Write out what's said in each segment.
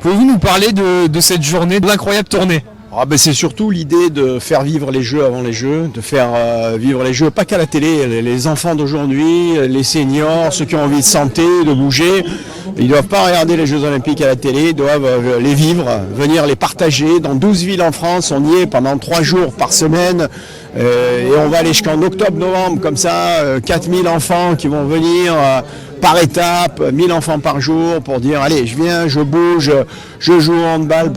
Pouvez-vous nous parler de cette journée, de l'incroyable tournée? C'est surtout l'idée de faire vivre les jeux avant les jeux, de faire vivre les jeux, pas qu'à la télé, les enfants d'aujourd'hui, les seniors, ceux qui ont envie de santé, de bouger, ils ne doivent pas regarder les Jeux Olympiques à la télé, ils doivent les vivre, venir les partager. Dans 12 villes en France, on y est pendant 3 jours par semaine, et on va aller jusqu'en octobre-novembre, comme ça, 4000 enfants qui vont venir par étape, 1000 enfants par jour pour dire allez, je viens, je bouge, je joue au handball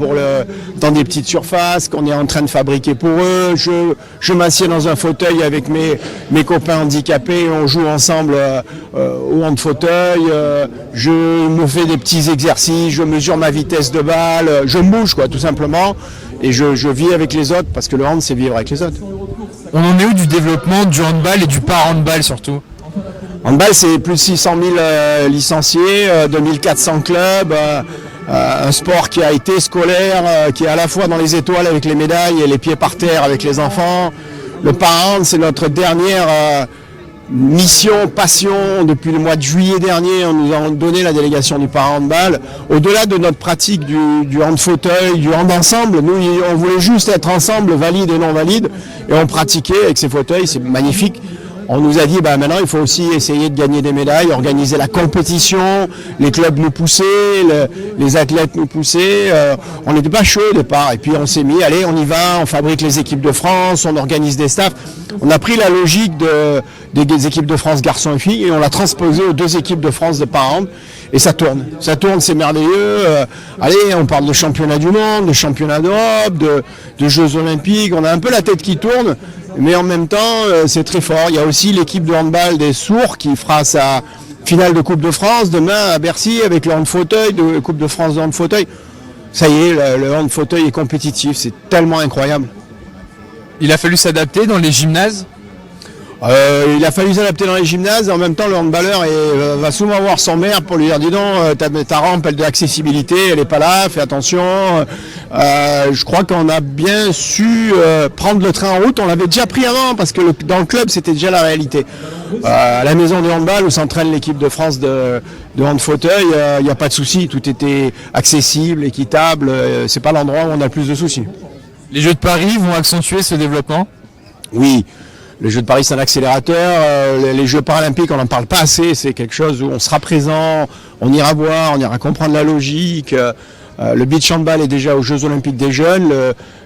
dans des petites surfaces qu'on est en train de fabriquer pour eux, je m'assieds dans un fauteuil avec mes copains handicapés, on joue ensemble au hand fauteuil, je me fais des petits exercices, je mesure ma vitesse de balle, je bouge quoi tout simplement et je vis avec les autres parce que le hand c'est vivre avec les autres. On en est où du développement du handball et du para-handball surtout? Handball, c'est plus de 600 000 licenciés, 2400 clubs, un sport qui a été scolaire, qui est à la fois dans les étoiles avec les médailles et les pieds par terre avec les enfants. Le para-hand, c'est notre dernière mission, passion. Depuis le mois de juillet dernier, on nous a donné la délégation du para-handball. Au-delà de notre pratique du hand fauteuil, du hand ensemble, nous, on voulait juste être ensemble, valide et non valide, et on pratiquait avec ces fauteuils, c'est magnifique. On nous a dit maintenant il faut aussi essayer de gagner des médailles, organiser la compétition, les clubs nous poussaient, les athlètes nous poussaient, on n'était pas chaud au départ et puis on s'est mis, allez on y va, on fabrique les équipes de France, on organise des staffs, on a pris la logique des équipes de France garçons et filles et on l'a transposé aux 2 équipes de France de par-hand et ça tourne, c'est merveilleux, allez on parle de championnat du monde, de championnat d'Europe, de Jeux Olympiques, on a un peu la tête qui tourne. Mais en même temps, c'est très fort. Il y a aussi l'équipe de handball des Sourds qui fera sa finale de Coupe de France demain à Bercy avec le hand fauteuil, de Coupe de France de hand fauteuil. Ça y est, le hand fauteuil est compétitif, c'est tellement incroyable. Il a fallu s'adapter dans les gymnases? Il a fallu s'adapter dans les gymnases et en même temps le handballeur va souvent voir son maire pour lui dire dis donc ta rampe elle de l'accessibilité elle est pas là, fais attention. Je crois qu'on a bien su prendre le train en route, on l'avait déjà pris avant parce que dans le club c'était déjà la réalité. À la maison du handball où s'entraîne l'équipe de France de hand fauteuil, il n'y a pas de souci, tout était accessible, équitable, c'est pas l'endroit où on a le plus de soucis. Les Jeux de Paris vont accentuer ce développement? Oui. Les Jeux de Paris, c'est un accélérateur. Les Jeux paralympiques, on n'en parle pas assez. C'est quelque chose où on sera présent, on ira voir, on ira comprendre la logique. Le beach handball est déjà aux Jeux Olympiques des jeunes.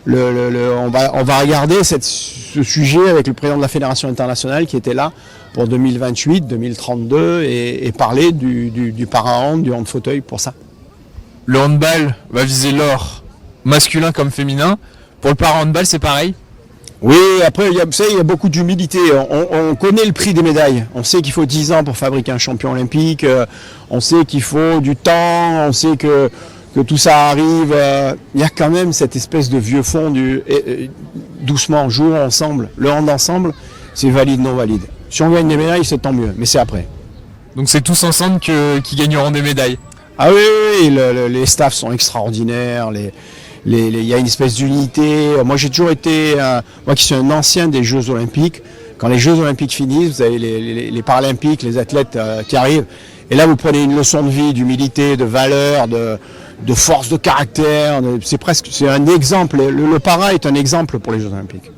On va regarder ce sujet avec le président de la Fédération internationale qui était là pour 2028, 2032 et parler du para-hand, du hand fauteuil pour ça. Le handball va viser l'or, masculin comme féminin. Pour le para-handball, c'est pareil? Oui, après, il y a beaucoup d'humilité. On connaît le prix des médailles. On sait qu'il faut 10 ans pour fabriquer un champion olympique. On sait qu'il faut du temps. On sait que tout ça arrive. Il y a quand même cette espèce de vieux fond doucement, jouons ensemble. Le hand ensemble, c'est valide, non valide. Si on gagne des médailles, c'est tant mieux. Mais c'est après. Donc c'est tous ensemble qui gagneront des médailles? Ah oui, les staffs sont extraordinaires. Il y a une espèce d'unité. Moi j'ai toujours été, moi qui suis un ancien des Jeux Olympiques, quand les Jeux Olympiques finissent, vous avez les Paralympiques, les athlètes qui arrivent, et là vous prenez une leçon de vie, d'humilité, de valeur, de force de caractère, c'est un exemple, le para est un exemple pour les Jeux Olympiques.